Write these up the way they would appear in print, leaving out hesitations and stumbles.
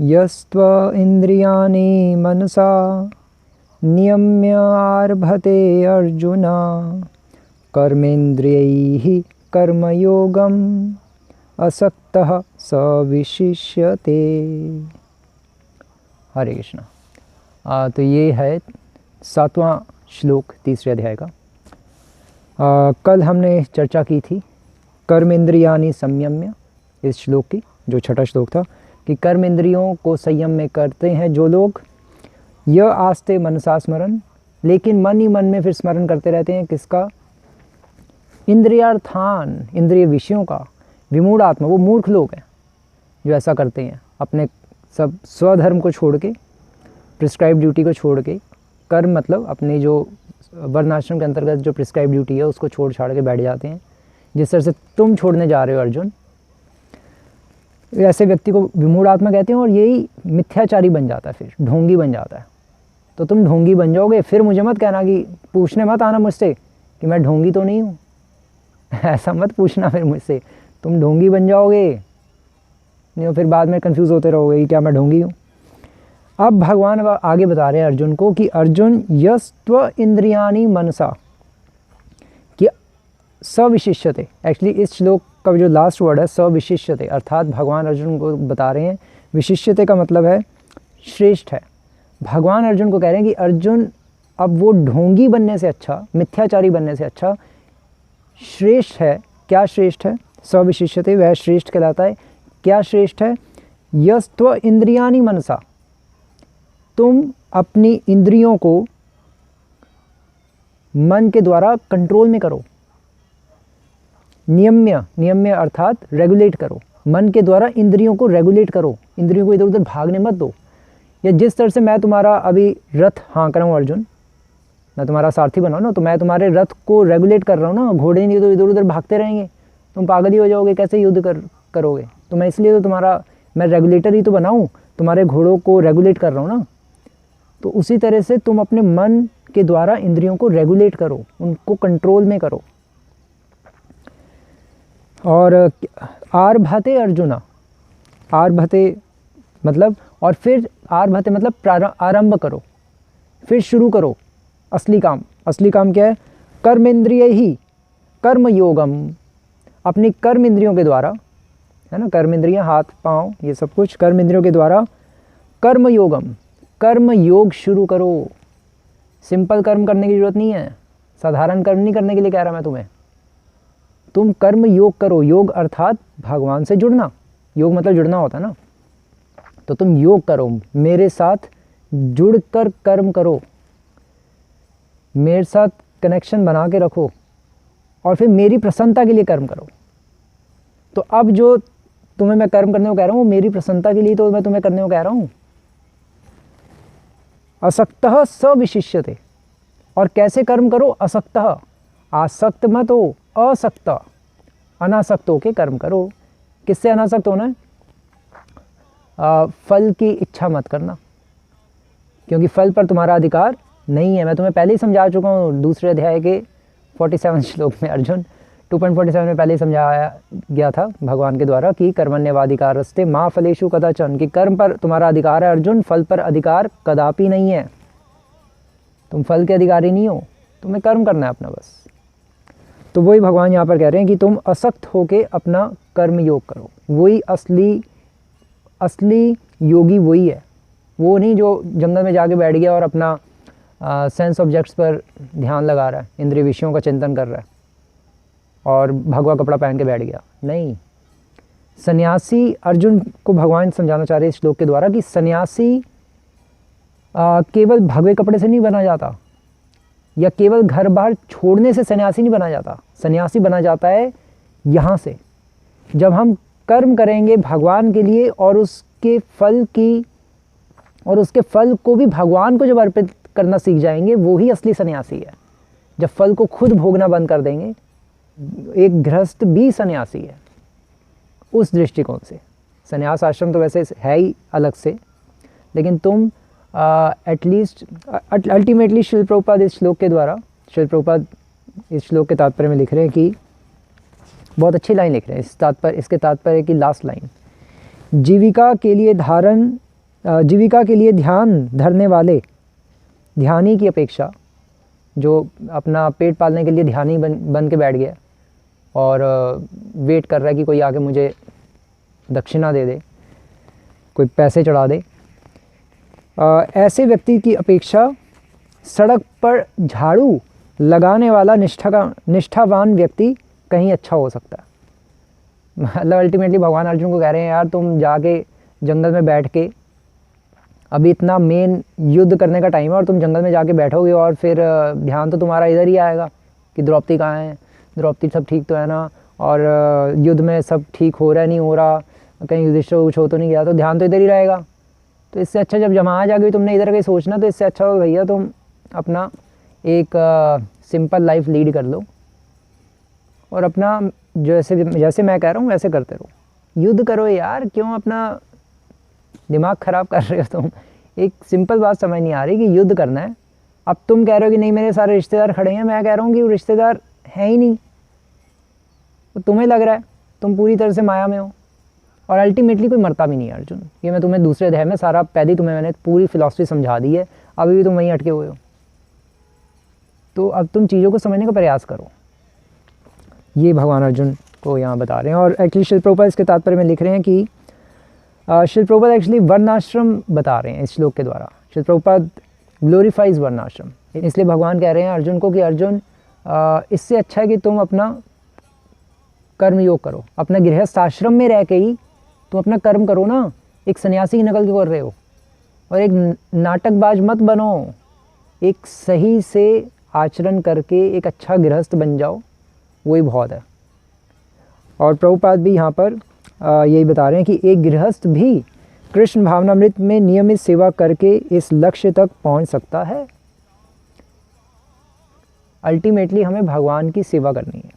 यस्त्व इंद्रियाणि मनसा नियम्य आरभते अर्जुन कर्मेन्द्रियैः कर्मयोगम असक्तः स विशिष्यते। हरे कृष्णा। तो ये है 7वां श्लोक तीसरे अध्याय का। कल हमने चर्चा की थी कर्मेंद्रियानि संयम्य, इस श्लोक की, जो छठा श्लोक था, कि कर्म इंद्रियों को संयम में करते हैं जो लोग, यह आस्ते मनसा स्मरण, लेकिन मन ही मन में फिर स्मरण करते रहते हैं किसका? इंद्रियार्थान, इंद्रिय विषयों का। विमूढ़ आत्मा, वो मूर्ख लोग हैं जो ऐसा करते हैं, अपने सब स्वधर्म को छोड़ के, प्रिस्क्राइब ड्यूटी को छोड़ के, कर्म मतलब अपनी जो वर्णाश्रम के अंतर्गत जो प्रिस्क्राइब ड्यूटी है उसको छोड़ छाड़ के बैठ जाते हैं, जिस तरह से तुम छोड़ने जा रहे हो अर्जुन। ऐसे व्यक्ति को विमूढ़ आत्मा कहते हैं, और यही मिथ्याचारी बन जाता है, फिर ढोंगी बन जाता है। तो तुम ढोंगी बन जाओगे, फिर मुझे मत कहना कि पूछने मत आना मुझसे कि मैं ढोंगी तो नहीं हूँ। ऐसा मत पूछना फिर मुझसे, तुम ढोंगी बन जाओगे, नहीं फिर बाद में कंफ्यूज होते रहोगे कि क्या मैं ढोंगी हूँ। अब भगवान आगे बता रहे हैं अर्जुन को कि अर्जुन यस्त्व इंद्रियाणि मनसा, कि सविशिष्यते, एक्चुअली इस श्लोक का जो लास्ट वर्ड है सविशिष्यते, अर्थात भगवान अर्जुन को बता रहे हैं, विशिष्यते का मतलब है श्रेष्ठ है। भगवान अर्जुन को कह रहे हैं कि अर्जुन अब वो ढोंगी बनने से अच्छा, मिथ्याचारी बनने से अच्छा श्रेष्ठ है। क्या श्रेष्ठ है? सविशिष्यते, वह श्रेष्ठ कहलाता है। क्या श्रेष्ठ है? यस्त्व इंद्रियाणि मनसा, तुम अपनी इंद्रियों को मन के द्वारा कंट्रोल में करो। नियम्य, नियम्य अर्थात रेगुलेट करो, मन के द्वारा इंद्रियों को रेगुलेट करो, इंद्रियों को इधर उधर भागने मत दो। या जिस तरह से मैं तुम्हारा अभी रथ हाँक रहा हूँ अर्जुन, मैं तुम्हारा सारथी बना ना, तो मैं तुम्हारे रथ को रेगुलेट कर रहा हूँ ना, घोड़े नहीं तो इधर उधर भागते रहेंगे, तुम पागल ही हो जाओगे, कैसे युद्ध करोगे। तो मैं इसलिए तो तुम्हारा, मैं रेगुलेटर ही तो बनाऊँ, तुम्हारे घोड़ों को रेगुलेट कर रहा हूँ ना। तो उसी तरह से तुम अपने मन के द्वारा इंद्रियों को रेगुलेट करो, उनको कंट्रोल में करो। और आरभते अर्जुना, आरभते मतलब, और फिर आरभते मतलब आरंभ करो, फिर शुरू करो असली काम। असली काम क्या है? कर्मेंद्रिय ही कर्म योगम, अपनी कर्म इंद्रियों के द्वारा, है ना, कर्म इंद्रियां हाथ पाँव ये सब कुछ, कर्म इंद्रियों के द्वारा कर्म योगम, कर्म योग शुरू करो। सिंपल कर्म करने की जरूरत नहीं है, साधारण कर्म नहीं करने के लिए कह रहा मैं तुम्हें। तुम कर्म योग करो, योग अर्थात भगवान से जुड़ना, योग मतलब जुड़ना होता है ना। तो तुम योग करो, मेरे साथ जुड़कर कर्म करो, मेरे साथ कनेक्शन बना के रखो, और फिर मेरी प्रसन्नता के लिए कर्म करो। तो अब जो तुम्हें मैं कर्म करने को कह रहा हूँ, मेरी प्रसन्नता के लिए तो मैं तुम्हें करने को कह रहा हूँ। असक्तः सविशिष्यते, और कैसे कर्म करो? असक्तः, आसक्त मत हो, असक्त, अनासक्त होके कर्म करो। किससे अनासक्त होना है? फल की इच्छा मत करना, क्योंकि फल पर तुम्हारा अधिकार नहीं है। मैं तुम्हें पहले ही समझा चुका हूँ दूसरे अध्याय के 47 श्लोक में, अर्जुन 2.47 में पहले ही समझाया गया था भगवान के द्वारा कि कर्मण्यवाधिकार रस्ते माँ फलेषु कदाचन, कि कर्म पर तुम्हारा अधिकार है अर्जुन, फल पर अधिकार कदापि नहीं है। तुम फल के अधिकारी नहीं हो, तुम्हें कर्म करना है अपना बस। तो वही भगवान यहाँ पर कह रहे हैं कि तुम असक्त होके अपना कर्म योग करो। वही असली योगी वही है, वो नहीं जो जंगल में जाके बैठ गया और अपना सेंस ऑब्जेक्ट्स पर ध्यान लगा रहा है, इंद्रिय विषयों का चिंतन कर रहा है और भगवा कपड़ा पहन के बैठ गया। नहीं, सन्यासी, अर्जुन को भगवान समझाना चाह रहे हैं इस श्लोक के द्वारा कि सन्यासी केवल भगवे कपड़े से नहीं बना जाता, या केवल घर बाहर छोड़ने से सन्यासी नहीं बना जाता। सन्यासी बना जाता है यहाँ से, जब हम कर्म करेंगे भगवान के लिए और उसके फल को भी भगवान को जब अर्पित करना सीख जाएंगे, वो ही असली सन्यासी है। जब फल को खुद भोगना बंद कर देंगे, एक गृहस्थ भी सन्यासी है उस दृष्टिकोण से। सन्यास आश्रम तो वैसे है ही अलग से, लेकिन तुम एटलीस्ट अल्टीमेटली शिल प्रभुपाद इस श्लोक के द्वारा, शिल प्रभुपाद इस श्लोक के तात्पर्य में लिख रहे हैं कि, बहुत अच्छी लाइन लिख रहे हैं इसके तात्पर्य की लास्ट लाइन, जीविका के लिए धारण जीविका के लिए ध्यान धरने वाले ध्यानी की अपेक्षा, जो अपना पेट पालने के लिए ध्यानी बन के बैठ गया और वेट कर रहा है कि कोई आके मुझे दक्षिणा दे दे, कोई पैसे चढ़ा दे, ऐसे व्यक्ति की अपेक्षा सड़क पर झाड़ू लगाने वाला निष्ठावान व्यक्ति कहीं अच्छा हो सकता है। मतलब अल्टीमेटली भगवान अर्जुन को कह रहे हैं, यार तुम जाके जंगल में बैठ के, अभी इतना मेन युद्ध करने का टाइम है और तुम जंगल में जाके बैठोगे और फिर ध्यान तो तुम्हारा इधर ही आएगा कि द्रौपदी कहाँ है, द्रौपदी सब ठीक तो है ना, और युद्ध में सब ठीक हो रहा है नहीं हो रहा, कहीं युधिष्ठिर कुछ हो तो नहीं गया, तो ध्यान तो इधर ही रहेगा। तो इससे अच्छा जब जमा जाके तुमने इधर कहीं सोचना, तो इससे अच्छा हो भैया तुम अपना एक सिंपल लाइफ लीड कर लो और अपना जैसे मैं कह रहा हूँ वैसे करते रहो। युद्ध करो यार, क्यों अपना दिमाग ख़राब कर रहे हो तुम। एक सिंपल बात समझ नहीं आ रही कि युद्ध करना है। अब तुम कह रहे हो कि नहीं मेरे सारे रिश्तेदार खड़े हैं, मैं कह रहा हूँ कि वो रिश्तेदार हैं ही नहीं, तो तुम्हें लग रहा है तुम पूरी तरह से माया में हो। और अल्टीमेटली कोई मरता भी नहीं है अर्जुन, ये मैं तुम्हें दूसरे अध्याय में सारा पहले तुम्हें मैंने पूरी फिलॉसफी समझा दी है, अभी भी तुम वहीं अटके हुए हो। तो अब तुम चीज़ों को समझने का प्रयास करो, ये भगवान अर्जुन को यहाँ बता रहे हैं। और एक्चुअली शिल प्रभुपाद इसके तात्पर्य में लिख रहे हैं कि शिल प्रभुपाद एक्चुअली वर्णाश्रम बता रहे हैं इस श्लोक के द्वारा। शिल प्रभुपाद ग्लोरीफाइज वर्णाश्रम, इसलिए भगवान कह रहे हैं अर्जुन को कि अर्जुन इससे अच्छा है कि तुम अपना कर्म योग करो, अपना गृहस्थ आश्रम में रह के ही तुम अपना कर्म करो ना। एक सन्यासी की नकल क्यों कर रहे हो, और एक नाटकबाज मत बनो, एक सही से आचरण करके एक अच्छा गृहस्थ बन जाओ, वही बहुत है। और प्रभुपाद भी यहाँ पर यही बता रहे हैं कि एक गृहस्थ भी कृष्ण भावनामृत में नियमित सेवा करके इस लक्ष्य तक पहुँच सकता है। अल्टीमेटली हमें भगवान की सेवा करनी है।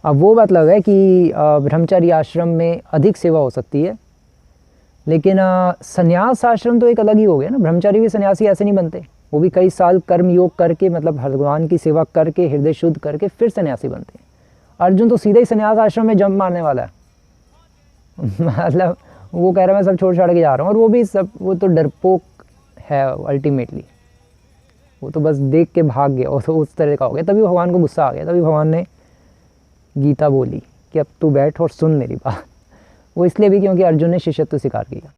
अब वो बात लग है कि ब्रह्मचारी आश्रम में अधिक सेवा हो सकती है, लेकिन संन्यास आश्रम तो एक अलग ही हो गया ना। ब्रह्मचारी भी सन्यासी ऐसे नहीं बनते, वो भी कई साल कर्म योग करके, मतलब भगवान की सेवा करके, हृदय शुद्ध करके फिर सन्यासी बनते हैं। अर्जुन तो सीधे ही संन्यास आश्रम में जंप मारने वाला है। मतलब वो कह रहा है मैं सब छोड़ छाड़ के जा रहा हूँ, और वो भी सब, वो तो डरपोक है अल्टीमेटली, वो तो बस देख के भाग गया, वो तो उस तरह का हो गया। तभी भगवान को गुस्सा आ गया, तभी भगवान ने गीता बोली कि अब तू बैठ और सुन मेरी बात। वो इसलिए भी क्योंकि अर्जुन ने शिष्यत्व स्वीकार किया।